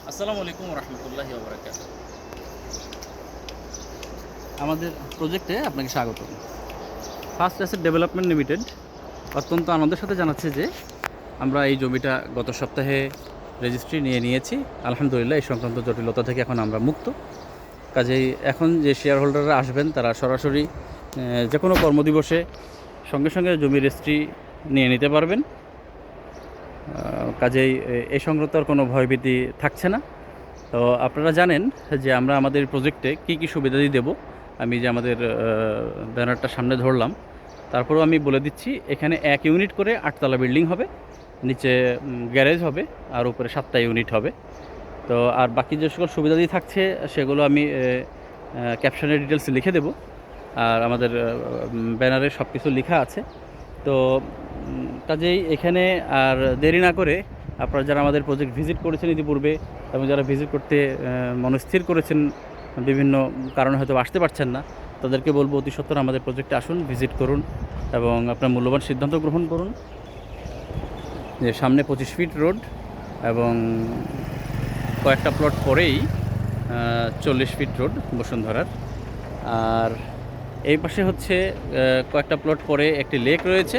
আসসালামু আলাইকুম রহমতুল্লাহি ওয়া বারাকাতুহু। আমাদের প্রজেক্টে আপনাকে স্বাগত। ফার্স্ট অ্যাসেট ডেভেলপমেন্ট লিমিটেড অত্যন্ত আনন্দের সাথে জানাচ্ছে যে আমরা এই জমিটা গত সপ্তাহে রেজিস্ট্রি নিয়েছি। আলহামদুলিল্লাহ এই সংক্রান্ত জটিলতা থেকে এখন আমরা মুক্ত। কাজেই এখন যে শেয়ার হোল্ডাররা আসবেন তারা সরাসরি যে কোনো কর্মদিবসে সঙ্গে সঙ্গে জমি রেজিস্ট্রি নিয়ে নিতে পারবেন। কাজেই এই সংক্রান্ত আর কোনো ভয়ভীতি থাকছে না। তো আপনারা জানেন যে আমরা আমাদের প্রজেক্টে কী কী সুবিধাদি দেব। আমি যে আমাদের ব্যানারটা সামনে ধরলাম, তারপরেও আমি বলে দিচ্ছি, এখানে 1 ইউনিট করে 8তলা বিল্ডিং হবে, নিচে গ্যারেজ হবে, আর উপরে 7টা ইউনিট হবে। তো আর বাকি যে সকল সুবিধাদি থাকছে সেগুলো আমি ক্যাপশনের ডিটেলস লিখে দেব, আর আমাদের ব্যানারে সব কিছু লেখা আছে। তো কাজেই এখানে আর দেরি না করে আপনারা যারা আমাদের প্রজেক্ট ভিজিট করেছেন ইতিপূর্বে এবং যারা ভিজিট করতে মনস্থির করেছেন, বিভিন্ন কারণে হয়তো আসতে পারছেন না, তাদেরকে বলবো অতি সত্বর আমাদের প্রজেক্টে আসুন, ভিজিট করুন এবং আপনার মূল্যবান সিদ্ধান্ত গ্রহণ করুন। যে সামনে 25 ফিট রোড এবং কয়েকটা প্লট পরেই 40 ফিট রোড বসুন্ধরার। আর এই পাশে হচ্ছে কয়েকটা প্লট পরে একটি লেক রয়েছে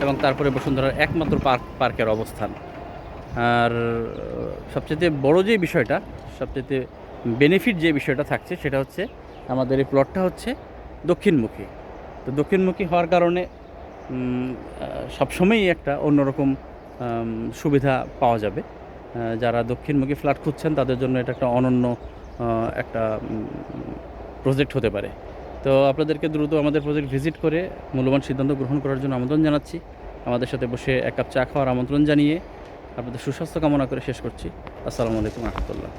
এবং তারপরে বসুন্ধরার একমাত্র পার্কের অবস্থান। আর সবচেয়ে বড় যে বিষয়টা, সবচেয়ে বেনিফিট যে বিষয়টা থাকছে সেটা হচ্ছে আমাদের এই প্লটটা হচ্ছে দক্ষিণমুখী। তো দক্ষিণমুখী হওয়ার কারণে সবসময়ই একটা অন্যরকম সুবিধা পাওয়া যাবে। যারা দক্ষিণমুখী ফ্ল্যাট খুঁজছেন তাদের জন্য এটা একটা অনন্য একটা প্রজেক্ট হতে পারে। তো আপনাদেরকে দ্রুত আমাদের প্রজেক্ট ভিজিট করে মূল্যবান সিদ্ধান্ত গ্রহণ করার জন্য আমন্ত্রণ জানাচ্ছি। আমাদের সাথে বসে 1 কাপ চা খাওয়ার আমন্ত্রণ জানিয়ে আপনাদের সুস্বাস্থ্য কামনা করে শেষ করছি। আসসালামু আলাইকুম রহমতুল্লাহ।